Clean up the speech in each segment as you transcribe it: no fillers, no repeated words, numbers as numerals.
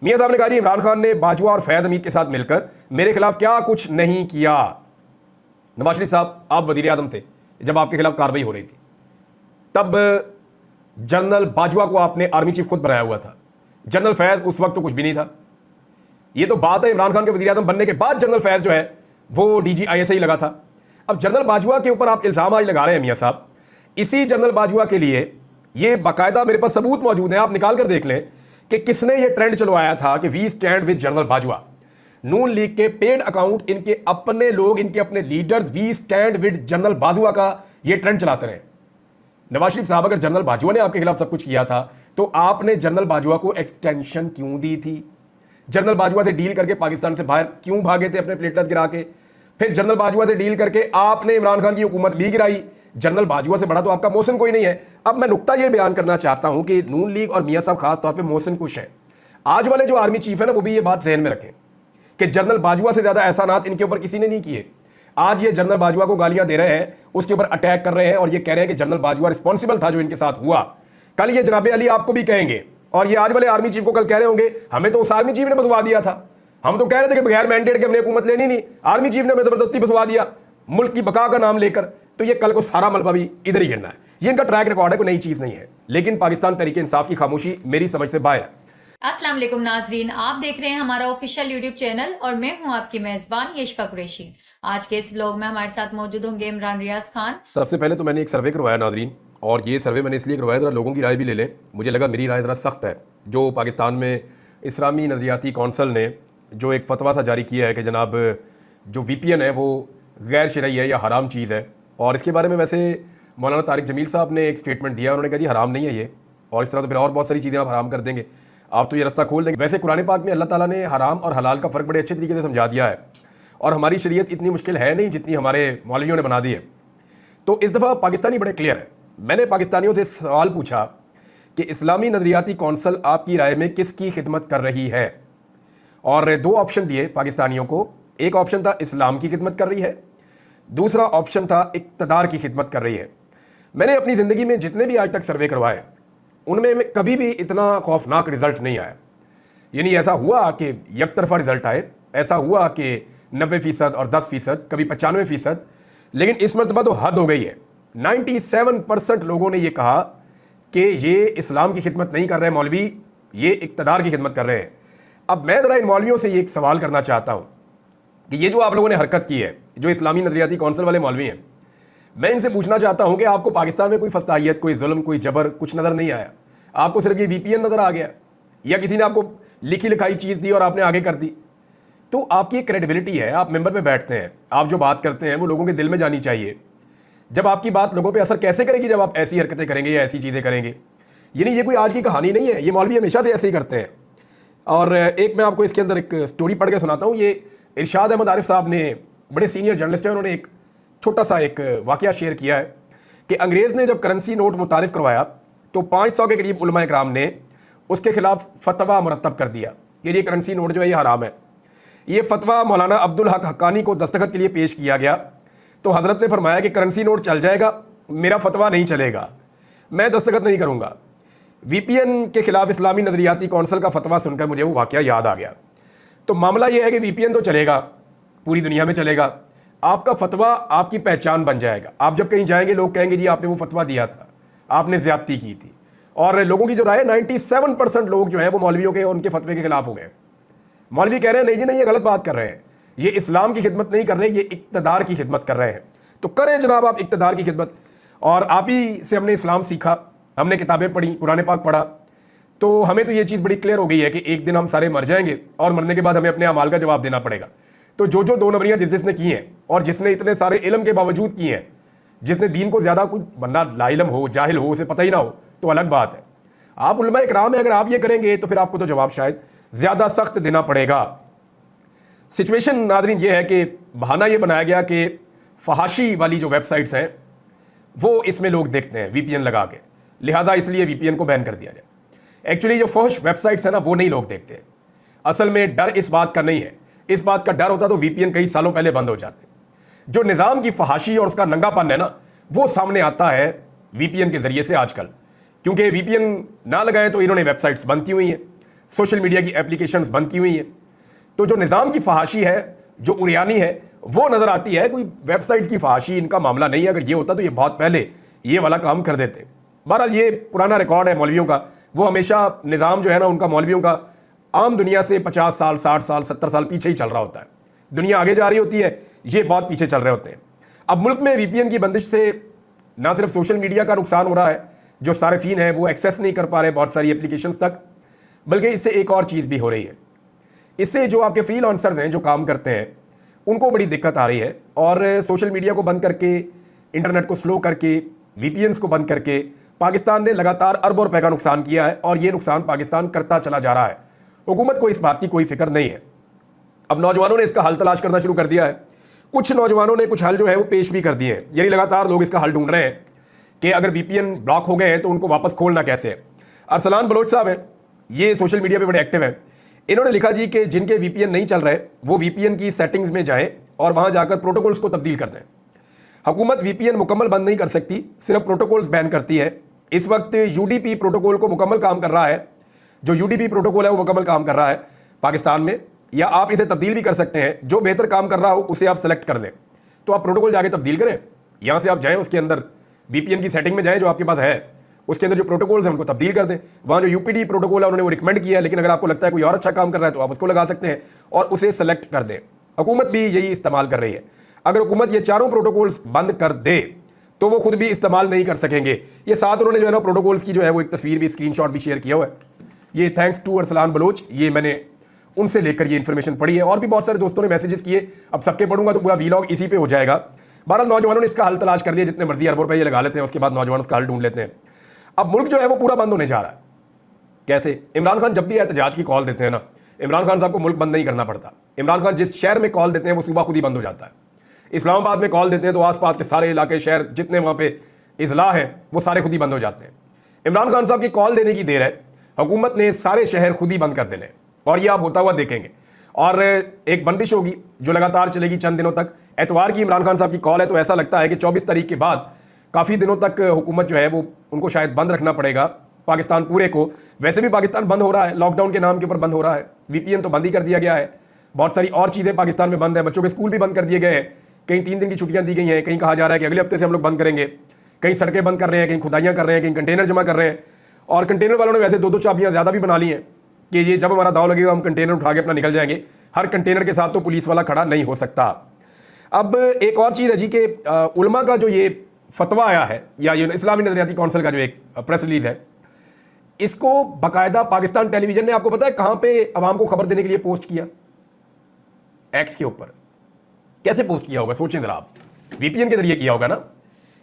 मियां साहब ने कहा इमरान खान ने बाजवा और फैज हमीद के साथ मिलकर मेरे खिलाफ क्या कुछ नहीं किया। नवाज शरीफ साहब, आप वजीर आजम थे जब आपके खिलाफ कार्रवाई हो रही थी, तब जनरल बाजवा को आपने आर्मी चीफ खुद बनाया हुआ था। जनरल फैज उस वक्त तो कुछ भी नहीं था। ये तो बात है इमरान खान के वजीर आजम बनने के बाद जनरल फैज जो है वो डीजी ISI लगा था। अब जनरल बाजवा के ऊपर आप इल्जाम आज लगा रहे हैं मियां साहब। इसी जनरल बाजवा के लिए ये बाकायदा मेरे पास सबूत मौजूद है, आप निकाल कर देख लें कि किसने ये ट्रेंड चलवाया था कि we stand with general Bajwa. Noon League के पेड अकाउंट, इनके अपने लोग, इनके अपने leaders we stand with general Bajwa का ये ट्रेंड चलाते रहे। नवाज शरीफ साहब, अगर जनरल बाजवा ने आपके खिलाफ सब कुछ किया था तो आपने जनरल बाजवा को एक्सटेंशन क्यों दी थी? जनरल बाजवा से डील करके पाकिस्तान से बाहर क्यों भागे थे अपने प्लेटलेट्स गिरा के? फिर जनरल बाजवा से डील करके आपने इमरान खान की हुकूमत भी गिराई। जनरल बाजवा से बड़ा तो आपका मोहसिन कोई नहीं है। अब मैं नुक्ता ये बयान करना चाहता हूं कि नून लीग और मियां साहब खास तौर पे मोहसिन खुश हैं। आज वाले जो आर्मी चीफ है ना, वो भी ये बात जहन में रखें कि जनरल बाजवा से ज्यादा एहसानात इनके ऊपर किसी ने नहीं किए। आज ये जनरल बाजवा को गालियां दे रहे हैं, उसके ऊपर अटैक कर रहे हैं और ये कह रहे हैं कि जनरल बाजवा रिस्पॉन्सिबल था जो इनके साथ हुआ। कल ये जनाबे अली आपको भी कहेंगे और ये आज वाले आर्मी चीफ को कल कह रहे होंगे हमें तो उस आर्मी चीफ ने बसवा दिया था, हम तो कह रहे थे कि बगैर मैंडेट के हमने हुकूमत लेनी नहीं, आर्मी चीफ ने हमें जबरदस्ती बसवा दिया मुल्क की बका का नाम लेकर। तो ये कल को सारा मलबा भी इधर ही गिरना है। ये इनका ट्रैक रिकॉर्ड है, कोई नई चीज नहीं है। लेकिन पाकिस्तान तहरीक इंसाफ की खामोशी मेरी समझ से बाहर है। अस्सलाम वालेकुम नाजरीन, आप देख रहे हैं हमारा ऑफिशियल यूट्यूब चैनल और मैं हूं आपकी मेजबान यशफा कुरैशी। आज के इस व्लॉग में हमारे साथ मौजूद होंगे इमरान रियाज खान। सबसे पहले तो मैंने एक सर्वे करवाया नाजरीन, और ये सर्वे मैंने इसलिए करवाया जरा लोगों की राय भी ले लें। मुझे लगा मेरी राय ज़रा सख्त है। जो पाकिस्तान में इस्लामी नज़रियाती कौंसल ने जो एक फतवा सा जारी किया है कि जनाब जो VPN है वो गैर शरई है या हराम चीज़ है, और इसके बारे में वैसे मौलाना तारिक जमील साहब ने एक स्टेटमेंट दिया। उन्होंने कहा जी हराम नहीं है ये, और इस तरह तो फिर और बहुत सारी चीज़ें आप हराम कर देंगे, आप तो ये रास्ता खोल देंगे। वैसे कुरान पाक में अल्लाह ताला ने हराम और हलाल का फ़र्क बड़े अच्छे तरीके से समझा दिया है, और हमारी शरीयत इतनी मुश्किल है नहीं जितनी हमारे मौलवियों ने बना दी है। तो इस दफ़ा पाकिस्तानी बड़े क्लियर है। मैंने पाकिस्तानियों से सवाल पूछा कि इस्लामी नज़रियाती कौंसल आपकी राय में किसकी खिदमत कर रही है, और दो ऑप्शन दिए पाकिस्तानियों को। एक ऑप्शन था इस्लाम की खिदमत कर रही है, दूसरा ऑप्शन था इक़्तिदार की खिदमत कर रही है। मैंने अपनी ज़िंदगी में जितने भी आज तक सर्वे करवाए उनमें कभी भी इतना खौफनाक रिज़ल्ट नहीं आया। यानी ऐसा हुआ कि एक तरफा रिज़ल्ट आए, ऐसा हुआ कि 90% और 10%, कभी 95%, लेकिन इस मरतबा तो हद हो गई है। 97% लोगों ने ये कहा कि ये इस्लाम की खिदमत नहीं कर रहे मौलवी, ये इक़्तिदार की खिदमत कर रहे हैं। अब मैं ज़रा इन मौलवियों से ये एक सवाल करना चाहता हूँ कि ये जो आप लोगों ने हरकत की है, जो इस्लामी नज़रियाती कौंसल वाले मौलवी हैं, मैं इनसे पूछना चाहता हूँ कि आपको पाकिस्तान में कोई फस्ताहियत, कोई जुल्म, कोई जबर कुछ नज़र नहीं आया? आपको सिर्फ ये VPN नज़र आ गया, या किसी ने आपको लिखी लिखाई चीज़ दी और आपने आगे कर दी? तो आपकी एक क्रेडिबिलिटी है, आप मेंबर पे बैठते हैं, आप जो बात करते हैं वो लोगों के दिल में जानी चाहिए। जब आपकी बात लोगों पे असर कैसे करेगी जब आप ऐसी हरकतें करेंगे या ऐसी चीज़ें करेंगे? यानी ये कोई आज की कहानी नहीं है, ये मौलवी हमेशा से ऐसे ही करते हैं। और एक मैं आपको इसके अंदर एक स्टोरी पढ़ के सुनाता हूँ। ये इरशाद अहमद आरिफ साहब ने, बड़े सीनियर जर्नलिस्ट हैं, उन्होंने एक छोटा सा एक वाक़या शेयर किया है कि अंग्रेज़ ने जब करेंसी नोट मुतारिफ़ करवाया तो 500 के करीब उलमा इकराम ने उसके ख़िलाफ़ फतवा मुरतब कर दिया कि ये करेंसी नोट जो है ये हराम है। ये फतवा मौलाना अब्दुल हक हक्कानी को दस्तखत के लिए पेश किया गया, तो हज़रत ने फरमाया कि करेंसी नोट चल जाएगा, मेरा फतवा नहीं चलेगा, मैं दस्तखत नहीं करूँगा। VPN के ख़िलाफ़ इस्लामी नज़रियाती कौंसल का फतवा सुनकर मुझे वो वाक़या याद आ गया। तो मामला ये है कि VPN तो चलेगा, पूरी दुनिया में चलेगा, आपका फतवा आपकी पहचान बन जाएगा। आप जब कहीं जाएंगे लोग कहेंगे जी आपने वो फतवा दिया था, आपने ज़्यादती की थी। और लोगों की जो राय, 97% लोग जो हैं वो मौलवियों के और उनके फतवे के खिलाफ हो गए। मौलवी कह रहे हैं नहीं जी नहीं, ये गलत बात कर रहे हैं, ये इस्लाम की खिदमत नहीं कर रहे, ये इक़्तिदार की खिदमत कर रहे हैं। तो करें जनाब आप इक़्तिदार की खिदमत। और आप ही से हमने इस्लाम सीखा, हमने किताबें पढ़ी, कुरान पाक पढ़ा, तो हमें तो ये चीज़ बड़ी क्लियर हो गई है कि एक दिन हम सारे मर जाएंगे और मरने के बाद हमें अपने अमाल का जवाब देना पड़ेगा। तो जो जो दो नंबरियाँ जिसने की हैं और जिसने इतने सारे इल्म के बावजूद की हैं, जिसने दीन को ज़्यादा, कुछ बंदा लाइलम हो, जाहिल हो, उसे पता ही ना हो तो अलग बात है। आप उलमा इकराम है, अगर आप ये करेंगे तो फिर आपको तो जवाब शायद ज़्यादा सख्त देना पड़ेगा। सिचुएशन नादरीन ये है कि बहाना ये बनाया गया कि फहाशी वाली जो वेबसाइट्स हैं वो इसमें लोग देखते हैं VPN लगा के, लिहाजा इसलिए VPN को बैन कर दिया जाए। एक्चुअली जो फहश वेबसाइट्स हैं ना वो नहीं लोग देखते। असल में डर इस बात का नहीं है, इस बात का डर होता तो VPN कई सालों पहले बंद हो जाते। जो निज़ाम की फहाशी और उसका नंगापन है ना वो सामने आता है VPN के ज़रिए से आजकल, क्योंकि VPN ना लगाएं तो इन्होंने वेबसाइट्स बंद की हुई हैं। सोशल मीडिया की एप्लीकेशंस बंद की हुई हैं। तो जो निज़ाम की फहाशी है, जो उरियानी है, वो नज़र आती है। कोई वेबसाइट्स की फहाशी इनका मामला नहीं है। अगर ये होता तो ये बहुत पहले ये वाला काम कर देते। बहरहाल ये पुराना रिकॉर्ड है मौलवियों का। वो हमेशा निज़ाम जो है ना उनका, मौलवियों का, आम दुनिया से 50 साल, 60 साल, 70 साल पीछे ही चल रहा होता है। दुनिया आगे जा रही होती है, ये बहुत पीछे चल रहे होते हैं। अब मुल्क में VPN की बंदिश से ना सिर्फ सोशल मीडिया का नुकसान हो रहा है, जो सारिफीन है वो एक्सेस नहीं कर पा रहे बहुत सारी एप्लीकेशंस तक, बल्कि इससे एक और चीज़ भी हो रही है। इससे जो आपके फ्रीलांसर्स हैं, जो काम करते हैं, उनको बड़ी दिक्कत आ रही है। और सोशल मीडिया को बंद करके, इंटरनेट को स्लो करके, VPNs को बंद करके पाकिस्तान ने लगातार अरबों रुपए का नुकसान किया है। और ये नुकसान पाकिस्तान करता चला जा रहा है। हुकूमत को इस बात की कोई फिक्र नहीं है। अब नौजवानों ने इसका हल तलाश करना शुरू कर दिया है। कुछ नौजवानों ने कुछ हल जो है वो पेश भी कर दिए हैं। यानी लगातार लोग इसका हल ढूंढ रहे हैं कि अगर VPN ब्लॉक हो गए हैं तो उनको वापस खोलना कैसे है। अरसलान बलोच साहब हैं, ये सोशल मीडिया पे बड़े एक्टिव हैं। इन्होंने लिखा जी कि जिनके VPN नहीं चल रहे वो VPN की सेटिंग्स में जाएं और वहां जाकर प्रोटोकॉल्स को तब्दील कर दें। हुकूमत VPN मुकम्मल बंद नहीं कर सकती, सिर्फ प्रोटोकॉल्स बैन करती है। इस वक्त UDP प्रोटोकॉल को मुकम्मल काम कर रहा है। जो UDP प्रोटोकॉल है वो मुकम्मल काम कर रहा है पाकिस्तान में। या आप इसे तब्दील भी कर सकते हैं, जो बेहतर काम कर रहा हो उसे आप सेलेक्ट कर दें। तो आप प्रोटोकॉल जाके तब्दील करें, यहाँ से आप जाएँ उसके अंदर VPN की सेटिंग में जाएँ जो आपके पास है, उसके अंदर जो प्रोटोकॉल्स हैं उनको तब्दील कर दें। वहाँ जो UPD प्रोटोकॉल है उन्होंने वो रिकमेंड किया है, लेकिन अगर आपको लगता है कोई और अच्छा काम कर रहा है तो आप उसको लगा सकते हैं और उसे सेलेक्ट कर दें। हुकूमत भी यही इस्तेमाल कर रही है। अगर हुकूमत ये चारों प्रोटोकॉल्स बंद कर दे तो वो खुद भी इस्तेमाल नहीं कर सकेंगे। ये साथ उन्होंने जो है ना प्रोटोकॉल्स की जो है वो एक तस्वीर भी, स्क्रीनशॉट भी शेयर किया हुआ है। ये थैंक्स टू अरसलान बलोच, ये मैंने उनसे लेकर ये इन्फॉर्मेशन पढ़ी है। और भी बहुत सारे दोस्तों ने मैसेजेस किए। अब सबके पढ़ूंगा तो पूरा वीलॉग इसी पे हो जाएगा। बहरहाल नौजवानों ने इसका हल तलाश कर दिया। जितने मर्जी अरबों रुपये लगा लेते हैं, उसके बाद नौजवान उसका हल ढूंढ लेते हैं। अब मुल्क जो है वो पूरा बंद होने जा रहा है। कैसे? इमरान खान जब भी एहतजाज की कॉल देते हैं ना, इमरान खान साहब को मुल्क बंद नहीं करना पड़ता। इमरान खान जिस शहर में कॉल देते हैं वो सुबह खुद ही बंद हो जाता है। इस्लामाबाद में कॉल देते हैं तो आसपास के सारे इलाके, शहर जितने वहाँ पे इजला हैं वो सारे खुद ही बंद हो जाते हैं। इमरान खान साहब की कॉल देने की देर है, हुकूमत ने सारे शहर खुद ही बंद कर देने, और ये आप होता हुआ देखेंगे। और एक बंदिश होगी जो लगातार चलेगी चंद दिनों तक। एतवार की इमरान खान साहब की कॉल है तो ऐसा लगता है कि 24 तारीख के बाद काफ़ी दिनों तक हुकूमत जो है वो उनको शायद बंद रखना पड़ेगा, पाकिस्तान पूरे को। वैसे भी पाकिस्तान बंद हो रहा है, लॉकडाउन के नाम के ऊपर बंद हो रहा है। VPN तो बंद ही कर दिया गया है। बहुत सारी और चीज़ें पाकिस्तान में बंद है। बच्चों के स्कूल भी बंद कर दिए गए हैं। कहीं 3 दिन की छुट्टियां दी गई हैं, कहीं कहा जा रहा है कि अगले हफ्ते से हम लोग बंद करेंगे। कहीं सड़कें बंद कर रहे हैं, कहीं खुदाइयाँ कर रहे हैं, कहीं कंटेनर जमा कर रहे हैं। और कंटेनर वालों ने वैसे 2-2 चाबियाँ ज़्यादा भी बना ली हैं कि ये जब हमारा दाव लगेगा हम कंटेनर उठा के अपना निकल जाएंगे। हर कंटेनर के साथ तो पुलिस वाला खड़ा नहीं हो सकता। अब एक और चीज़ है जी कि उलमा का जो ये फतवा आया है, या ये इस्लामी नजरियाती काउंसिल का जो एक प्रेस रिलीज है, इसको बाकायदा पाकिस्तान टेलीविजन ने, आपको पता है कहाँ पे अवाम को खबर देने के लिए पोस्ट किया? एक्स के ऊपर। कैसे पोस्ट किया होगा सोचें जरा आप। VPN के जरिए किया होगा ना।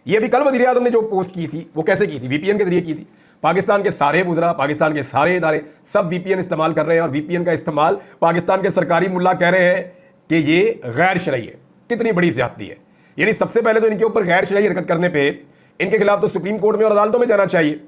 ये अभी कल वज़ीर आज़म ने जो पोस्ट की थी वो कैसे की थी? VPN के जरिए की थी। पाकिस्तान के सारे वज़रा, पाकिस्तान के सारे इदारे सब VPN इस्तेमाल कर रहे हैं। और VPN का इस्तेमाल पाकिस्तान के सरकारी मुल्ला कह रहे हैं कि ये गैर शरई है। कितनी बड़ी ज़्यादती है। यानी सबसे पहले तो इनके ऊपर गैर शरई हरकत करने पे इनके खिलाफ तो सुप्रीम कोर्ट में और अदालतों में जाना चाहिए,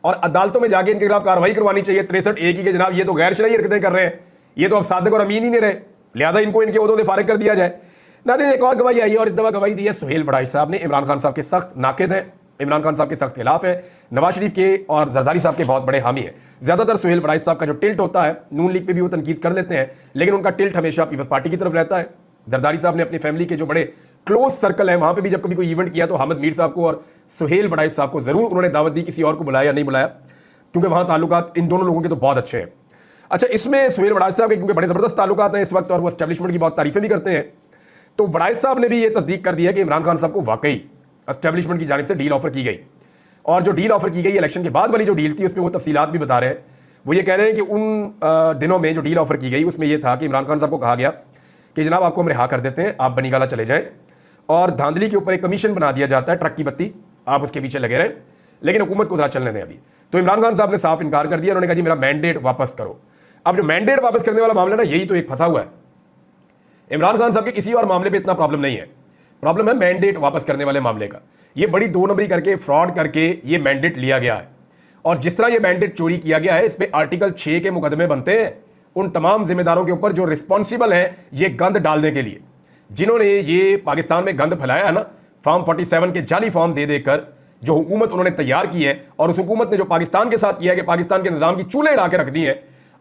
और अदालतों में जाके इनके खिलाफ कार्रवाई करवानी चाहिए 63A की, कि जनाब ये तो गैर शरई हरकतें कर रहे हैं, ये तो अब सादिक और अमीन ही नहीं रहे, लिहाजा इनको इनके ओहदों से फारिग कर दिया जाए। नाज़रीन, एक और गवाही आई है, और इस दफ़ा गवाही दी है सुहेल वड़ाइच साहब ने। इमरान खान साहब के सख्त नाक़िद हैं, इमरान खान साहब के सख्त खिलाफ है, नवाज शरीफ के और जरदारी साहब के बहुत बड़े हामी हैं। ज़्यादातर सुहेल वड़ाइच साहब का जो टिल्ट होता है, नून लीग पे भी वो तनकीद कर लेते हैं, लेकिन उनका टिल्ट हमेशा पीपल्स पार्टी की तरफ रहता है। जरदारी साहब ने अपनी फैमिली के जो बड़े क्लोज सर्कल है वहाँ पे भी जब कभी कोई इवेंट किया तो हामिद मीर साहब को और सुहेल वड़ाइच साहब को ज़रूर उन्होंने दावत दी, किसी और को बुलाया या नहीं बुलाया, क्योंकि वहाँ ताल्लुकात इन दोनों लोगों के तो बहुत अच्छे हैं। अच्छा, इसमें सुहेल वड़ाइच साहब के क्योंकि बड़े ज़बरदस्त ताल्लुकात हैं इस वक्त, और वो एस्टेब्लिशमेंट की बहुत तारीफ़ें भी करते हैं, तो वड़ाइच साहब ने भी ये तस्दीक कर दिया कि इमरान खान साहब को वाकई एस्टेब्लिशमेंट की जानिब से डील ऑफर की गई। और जो डील ऑफर की गई इलेक्शन के बाद वाली जो डील थी उसमें वो तफसीलात भी बता रहे हैं। वो ये कह रहे हैं कि उन दिनों में जो डील ऑफर की गई उसमें यह था कि इमरान खान साहब को कहा गया कि जनाब आपको हम रिहा कर देते हैं, आप बनीगाला चले जाएं, और धांधली के ऊपर एक कमीशन बना दिया जाता है, ट्रक की बत्ती, आप उसके पीछे लगे रहें, लेकिन हुकूमत को जरा चलने दें अभी। तो इमरान खान साहब ने साफ इनकार कर दिया। उन्होंने कहा जी मेरा मैंडेट वापस करो। अब जो मैंडेट वापस करने वाला मामला ना, यही तो एक फंसा हुआ है। इमरान खान साहब के किसी और मामले पे इतना प्रॉब्लम नहीं है, प्रॉब्लम है मैंडेट वापस करने वाले मामले का। ये बड़ी 2 नंबरी करके, फ्रॉड करके ये मैंडेट लिया गया है, और जिस तरह ये मैंडेट चोरी किया गया है इस पे आर्टिकल 6 के मुकदमे बनते हैं उन तमाम जिम्मेदारों के ऊपर जो रिस्पॉन्सिबल हैं ये गंद डालने के लिए, जिन्होंने ये पाकिस्तान में गंद फैलाया है ना, फॉर्म 47 के जाली फॉर्म दे देकर जो हुकूमत उन्होंने तैयार की है, और उस हुकूमत ने जो पाकिस्तान के साथ किया है कि पाकिस्तान के निज़ाम की चूल्हे उड़ा के रख दी है।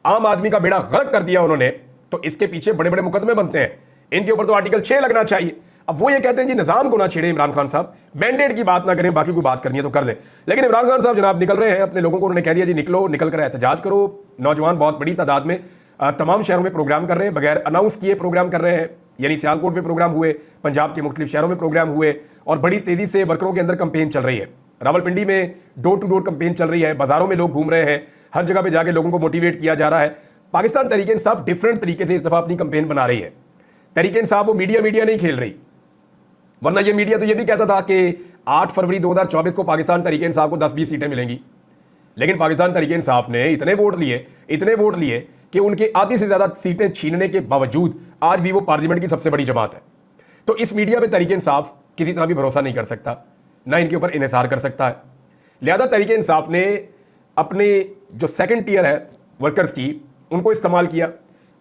आम आदमी का बेड़ा गर्क कर दिया उन्होंने, तो इसके पीछे बड़े बड़े मुकदमे बनते हैं। इनके ऊपर तो आर्टिकल 6 लगना चाहिए। अब वो ये कहते हैं जी निजाम को ना छेड़े इमरान खान साहब, मैंडेट की बात ना करें, बाकी कोई बात करनी है तो कर लें। लेकिन इमरान खान साहब जनाब निकल रहे हैं अपने लोगों को, उन्होंने कह दिया जी निकलो, निकल कर एहतजाज करो। नौजवान बहुत बड़ी तादाद में तमाम शहरों में प्रोग्राम कर रहे हैं, बगैर अनाउंस किए प्रोग्राम कर रहे हैं। यानी सियालकोट में प्रोग्राम हुए, पंजाब के मुख्तलिफ शहरों में प्रोग्राम हुए और बड़ी तेजी से वर्करों के अंदर कंपेन चल रही है। रावलपिंडी में डोर टू डोर कंपेन चल रही है, बाजारों में लोग घूम रहे हैं, हर जगह पे जाके लोगों को मोटिवेट किया जा रहा है। पाकिस्तान तहरीक इंसाफ डिफरेंट तरीके से इस दफा अपनी कंपेन बना रही है। तहरीक इंसाफ वो मीडिया नहीं खेल रही, वरना ये मीडिया तो ये भी कहता था कि 8 फरवरी 2024 को पाकिस्तान तहरीक इंसाफ को 10-20 सीटें मिलेंगी। लेकिन पाकिस्तान तहरीक इंसाफ ने इतने वोट लिए कि उनके आधी से ज़्यादा सीटें छीनने के बावजूद आज भी वो पार्लियामेंट की सबसे बड़ी जमात है। तो इस मीडिया पे तहरीक इंसाफ किसी तरह भी भरोसा नहीं कर सकता, ना इनके ऊपर इन्हिसार कर सकता है। लिहाजा तहरीक इंसाफ ने अपने जो सेकंड टियर है वर्कर्स की, उनको इस्तेमाल किया,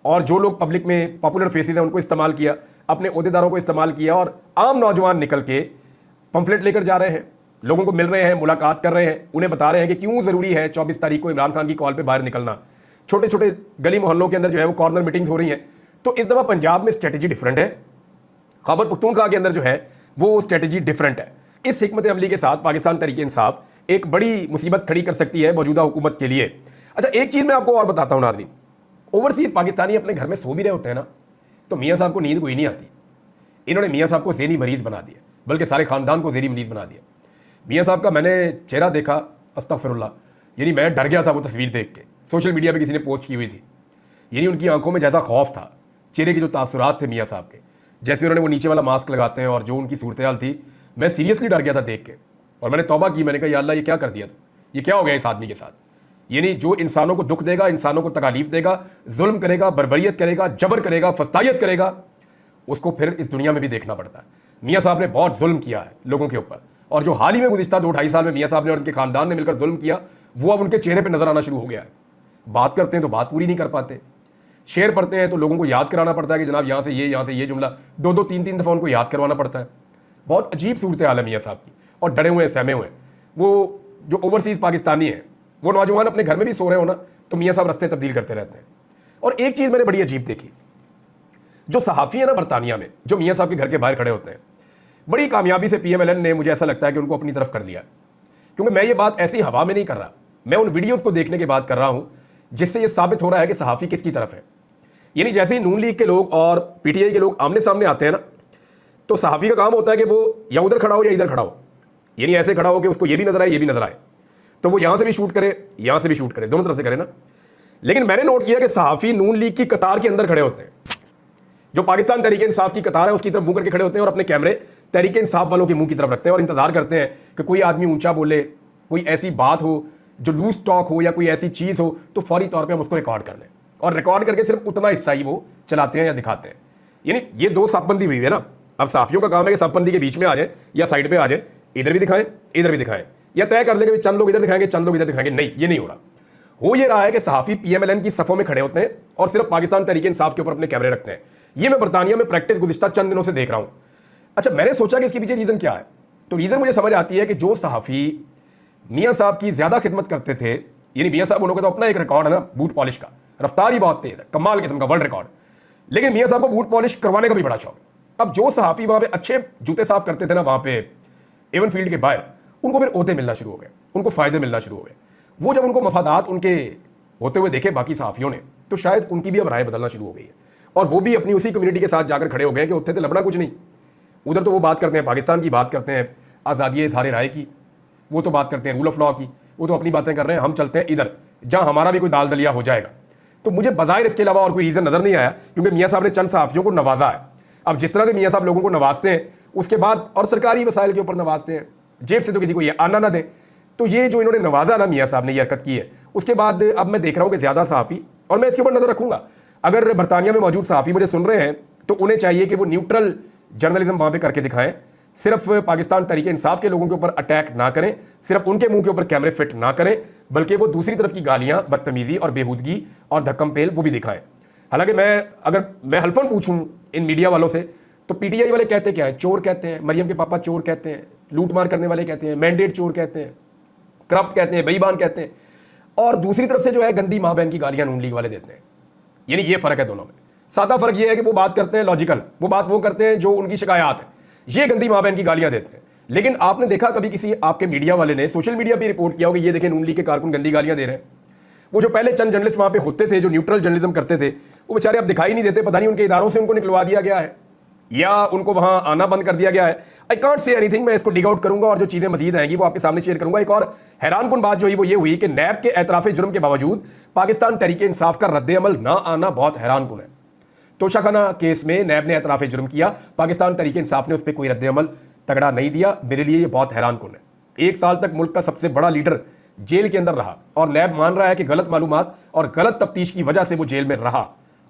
और जो लोग पब्लिक में पॉपुलर फेसेस हैं उनको इस्तेमाल किया, अपने ओहदेदारों को इस्तेमाल किया, और आम नौजवान निकल के पंफलेट लेकर जा रहे हैं, लोगों को मिल रहे हैं, मुलाकात कर रहे हैं, उन्हें बता रहे हैं कि क्यों ज़रूरी है 24 तारीख को इमरान खान की कॉल पे बाहर निकलना। छोटे छोटे गली मोहल्लों के अंदर जो है वो कॉर्नर मीटिंग्स हो रही हैं। तो इस दफ़ा पंजाब में स्ट्रेटजी डिफरेंट है, खैबर पख्तूनख्वा के अंदर जो है वो स्ट्रेटजी डिफरेंट है। इस हिकमत अमली के साथ पाकिस्तान तहरीक इंसाफ एक बड़ी मुसीबत खड़ी कर सकती है मौजूदा हुकूमत के लिए। अच्छा, एक चीज़ मैं आपको और बताता हूँ नाज़रीन, ओवरसीज़ पाकिस्तानी अपने घर में सो भी रहे होते हैं ना, तो मियाँ साहब को नींद कोई नहीं आती। इन्होंने मियाँ साहब को ज़हनी मरीज़ बना दिया, बल्कि सारे ख़ानदान को ज़हनी मरीज़ बना दिया। मियाँ साहब का मैंने चेहरा देखा, अस्तगफिरुल्लाह, यानी मैं डर गया था वो तस्वीर देख के। सोशल मीडिया पे किसी ने पोस्ट की हुई थी, यानी उनकी आंखों में जैसा खौफ था, चेहरे के जो तासुरात थे मियाँ साहब के, जैसे उन्होंने वो नीचे वाला मास्क लगाते हैं और जो उनकी सूरत हाल थी, मैं सीरियसली डर गया था देख के। और मैंने तौबा की, मैंने कहा या अल्लाह ये क्या कर दिया, ये क्या हो गया इस आदमी के साथ। यानी जो इंसानों को दुख देगा, इंसानों को तकालीफ देगा, जुल्म करेगा, बर्बरियत करेगा, जबर करेगा, फस्तायत करेगा, उसको फिर इस दुनिया में भी देखना पड़ता है। मियाँ साहब ने बहुत जुल्म किया है लोगों के ऊपर, और जो हाल ही में गुज़िश्ता 2-2.5 साल में मियाँ साहब ने और उनके ख़ानदान ने मिलकर जुल्म किया, वो अब उनके चेहरे पर नजर आना शुरू हो गया है। बात करते हैं तो बात पूरी नहीं कर पाते, शेर पढ़ते हैं तो लोगों को याद कराना पड़ता है कि जनाब यहाँ से ये जुमला 2-3 दफ़ा उनको याद करवाना पड़ता है। बहुत अजीब सूरत हाल है मियाँ साहब की, और डरे हुए हैं, सहमे हुए हैं। वो जो ओवरसीज़ पाकिस्तानी हैं, वो नौजवान अपने घर में भी सो रहे हो ना, तो मियाँ साहब रास्ते तब्दील करते रहते हैं। और एक चीज़ मैंने बड़ी अजीब देखी, जो सहाफ़ी है ना बरतानिया में, जो मियाँ साहब के घर के बाहर खड़े होते हैं, बड़ी कामयाबी से PMLN ने, मुझे ऐसा लगता है कि उनको अपनी तरफ कर लिया। क्योंकि मैं ये बात ऐसी हवा में नहीं कर रहा, मैं उन वीडियोज़ को देखने के बाद कर रहा हूँ जिससे ये साबित हो रहा है कि सहाफ़ी किसकी तरफ है। यानी जैसे ही नून लीग के लोग और PTI के लोग आमने सामने आते हैं ना, तो सहाफ़ी का काम होता है कि वो या उधर खड़ा हो या इधर खड़ा हो, यानी ऐसे खड़ा हो कि उसको ये भी नजर आए, ये भी नजर आए, तो वो यहाँ से भी शूट करे, यहाँ से भी शूट करे, दोनों तरफ से करे ना। लेकिन मैंने नोट किया कि सहाफ़ी नून लीग की कतार के अंदर खड़े होते हैं, जो पाकिस्तान तहरीक इंसाफ की कतार है उसकी तरफ मुंह करके खड़े होते हैं, और अपने कैमरे तहरीक इंसाफ वालों के मुंह की तरफ रखते हैं और इंतजार करते हैं कि कोई आदमी ऊंचा बोले, कोई ऐसी बात हो जो लूज टॉक हो या कोई ऐसी चीज़ हो, तो फौरी तौर पर हम उसको रिकॉर्ड कर लें, और रिकॉर्ड करके सिर्फ उतना हिस्सा ही वो चलाते हैं या दिखाते हैं। यानी ये दो सफबंदी हुई है ना। अब सहाफ़ियों का काम है कि सफबंदी के बीच में आ जाए या साइड पे आ जाए, इधर भी दिखाएं, इधर भी दिखाएं, या तय कर लेंगे चंद लोग इधर दिखाएंगे, चंद लोग इधर दिखाएंगे। नहीं, ये नहीं हो रहा। हो ये रहा है कि सहाफ़ी PMLN की सफ़ों में खड़े होते हैं और सिर्फ पाकिस्तान तहरीक इंसाफ के ऊपर अपने कैमरे रखते हैं। ये मैं बरतानिया में प्रैक्टिस गुज़िश्ता चंद दिनों से देख रहा हूँ। अच्छा, मैंने सोचा कि इसके पीछे रीज़न क्या है, तो रीज़न मुझे समझ आती है कि जो सहाफ़ी मियाँ साहब की ज़्यादा खिदमत करते थे, यानी मियाँ साहब उन्होंने तो अपना एक रिकॉर्ड है ना बूट पॉलिश का, रफ्तार ही बहुत तेज़ है, कमाल किस्म का वर्ल्ड रिकॉर्ड, लेकिन मियाँ साहब को बूट पॉलिश करवाने का भी बड़ा शौक है। अब जो सहाफ़ी वहाँ पे अच्छे जूते साफ करते थे ना वहाँ पे एवन फील्ड के बाहर, उनको फिर ओहदे मिलना शुरू हो गए, उनको फ़ायदे मिलना शुरू हो गए। वो जब उनको मफादात उनके होते हुए देखे बाकी सहाफ़ियों ने, तो शायद उनकी भी अब राय बदलना शुरू हो गई है, और वो भी अपनी उसी कम्युनिटी के साथ जाकर खड़े हो गए कि उत्थे तो लबड़ा कुछ नहीं। उधर तो वो बात करते हैं पाकिस्तान की, बात करते हैं आज़ादी इज़हार राय की, वो तो बात करते हैं रूल ऑफ लॉ की, वो तो अपनी बातें कर रहे हैं। हम चलते हैं इधर जहाँ हमारा भी कोई दाल दलिया हो जाएगा। तो मुझे बज़ाहिर इसके अलावा और कोई रीज़न नज़र नहीं आया, क्योंकि मियाँ साहब ने चंद सहाफ़ियों को नवाजा है। अब जिस तरह से मियाँ साहब लोगों को नवाजते हैं, उसके बाद और सरकारी वसाइल के ऊपर नवाजते हैं, जेब से तो किसी को ये आना ना दें, तो ये जो इन्होंने नवाजा ना मियाँ साहब ने ये हरकत की है, उसके बाद अब मैं देख रहा हूँ कि ज़्यादा सहाफ़ी, और मैं इसके ऊपर नज़र रखूँगा, अगर बरतानिया में मौजूद सहाफ़ी मुझे सुन रहे हैं तो उन्हें चाहिए कि वो न्यूट्रल जर्नलिज्म वहाँ पर करके दिखाएं, सिर्फ पाकिस्तान तहरीक इंसाफ के लोगों के ऊपर अटैक ना करें, सिर्फ उनके मुंह के ऊपर कैमरे फिट ना करें, बल्कि वो दूसरी तरफ की गालियाँ, बदतमीज़ी और बेहूदगी और धक्कम पेल वो भी दिखाएं। हालांकि अगर मैं हल्फन पूछूं इन मीडिया वालों से, तो PTI वाले कहते क्या है, चोर कहते हैं, मरियम के पापा चोर कहते हैं, लूट मार करने वाले कहते हैं, मैंडेट चोर कहते हैं, करप्ट कहते हैं, बेईमान कहते हैं। और दूसरी तरफ से जो है गंदी माँ बहन की गालियां नून लीग वाले देते हैं। यानी ये फर्क है दोनों में। सादा फर्क ये है कि वो बात करते हैं लॉजिकल, वो बात वो करते हैं जो उनकी शिकायत है, ये गंदी माँ बहन की गालियां देते हैं। लेकिन आपने देखा कभी किसी आपके मीडिया वाले ने सोशल मीडिया पे रिपोर्ट किया होगा ये देखें नून लीग के कारकुन गंदी गालियां दे रहे हैं? वो जो पहले चंद जर्नलिस्ट वहां पे होते थे जो न्यूट्रल जर्नलिज्म करते थे, वो बेचारे अब दिखाई नहीं देते, पता नहीं उनके इदारों से उनको निकलवा दिया गया है या उनको वहां आना बंद कर दिया गया है। आई कांट से एनीथिंग, मैं इसको डिग आउट करूंगा और जो चीजें मजीद आएंगी वो आपके सामने शेयर करूंगा। एक और हैरानकुन बात जो हुई वो ये हुई कि नैब के एतराफ़ जुर्म के बावजूद पाकिस्तान तहरीक इंसाफ का रद्द-ए-अमल ना आना बहुत हैरानकुन है। तोशाखाना केस में नैब ने एतराफ़ जुर्म किया, पाकिस्तान तहरीक इंसाफ ने उस पर कोई रद्द-ए-अमल तगड़ा नहीं दिया। मेरे लिए ये बहुत हैरानकुन है। 1 साल तक मुल्क का सबसे बड़ा लीडर जेल के अंदर रहा और नैब मान रहा है कि गलत मालूमात और गलत तफ्तीश की वजह से वो जेल में रहा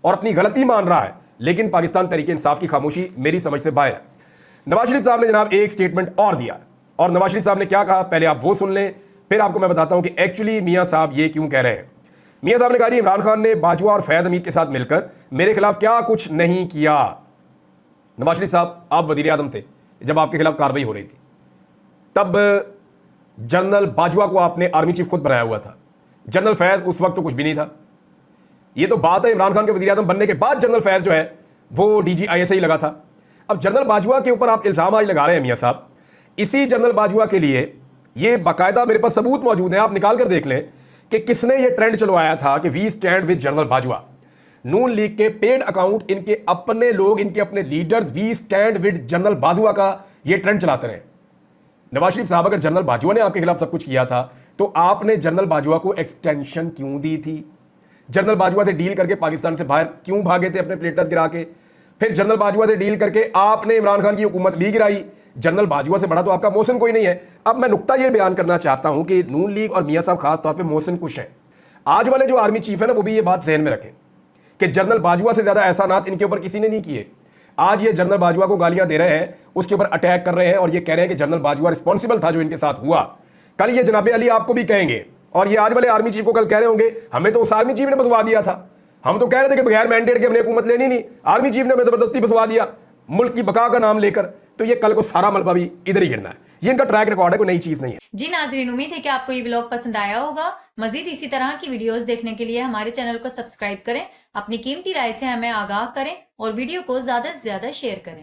और अपनी गलती मान रहा है, लेकिन पाकिस्तान तहरीक इंसाफ की खामोशी मेरी समझ से बाहर है। नवाज शरीफ साहब ने जनाब एक स्टेटमेंट और दिया और नवाज शरीफ साहब ने क्या कहा पहले आप वो सुन लें, फिर आपको मैं बताता हूं कि एक्चुअली मियां साहब ये क्यों कह रहे हैं। मियां साहब ने कहा इमरान खान ने बाजवा और फैज हमीद के साथ मिलकर मेरे खिलाफ क्या कुछ नहीं किया। नवाज शरीफ साहब आप वजीर आजम थे जब आपके खिलाफ कार्रवाई हो रही थी, तब जनरल बाजवा को आपने आर्मी चीफ खुद बनाया हुआ था। जनरल फैज उस वक्त तो कुछ भी नहीं था। ये तो बात है इमरान खान के वज़ीर आज़म बनने के बाद जनरल फैज जो है वो DG ISI लगा था। अब जनरल बाजवा के ऊपर आप इल्ज़ाम आज लगा रहे हैं मियां साहब। इसी जनरल बाजवा के लिए ये बाकायदा मेरे पास सबूत मौजूद है, आप निकाल कर देख लें कि किसने ये ट्रेंड चलवाया था कि we stand with general Bajwa. Noon League के पेड अकाउंट, इनके अपने लोग, इनके अपने leaders we stand with general Bajwa का ये ट्रेंड चलाते रहे। नवाज शरीफ साहब अगर जनरल बाजवा ने आपके खिलाफ सब कुछ किया था तो आपने जनरल बाजवा को एक्सटेंशन क्यों दी थी? जनरल बाजवा से डील करके पाकिस्तान से बाहर क्यों भागे थे अपने प्लेटर्स गिरा के? फिर जनरल बाजवा से डील करके आपने इमरान खान की हुकूमत भी गिराई। जनरल बाजवा से बड़ा तो आपका मोहसिन कोई नहीं है। अब मैं नुक्ता ये बयान करना चाहता हूं कि नून लीग और मियां साहब खास तौर पे मोहसिन खुश हैं। आज वाले जो आर्मी चीफ है ना वो भी ये बात ज़हन में रखें कि जनरल बाजवा से ज़्यादा एहसानात इनके ऊपर किसी ने नहीं किए। आज ये जनरल बाजवा को गालियां दे रहे हैं, उसके ऊपर अटैक कर रहे हैं और ये कह रहे हैं कि जनरल बाजवा रिस्पॉन्सिबल था जो इनके साथ हुआ। कल ये जनाब अली आपको भी कहेंगे और ये आज वाले आर्मी चीफ को कल कह रहे होंगे हमें तो उस आर्मी चीफ ने फंसवा दिया था, हम तो कह रहे थे कि बगैर मैंडेट के हमने हुकूमत लेनी नहीं, आर्मी चीफ ने हमें जबरदस्ती फंसवा दिया मुल्क की बका का नाम लेकर। तो ये कल को सारा मलबा भी इधर ही गिरना है। ये इनका ट्रैक रिकॉर्ड है, कोई नई चीज नहीं है। जी नाजरीन, उम्मीद है कि आपको ये व्लॉग पसंद आया होगा। मजीद इसी तरह की वीडियोस देखने के लिए हमारे चैनल को सब्सक्राइब करें, अपनी कीमती राय से हमें आगाह करें और वीडियो को ज्यादा से ज्यादा शेयर करें।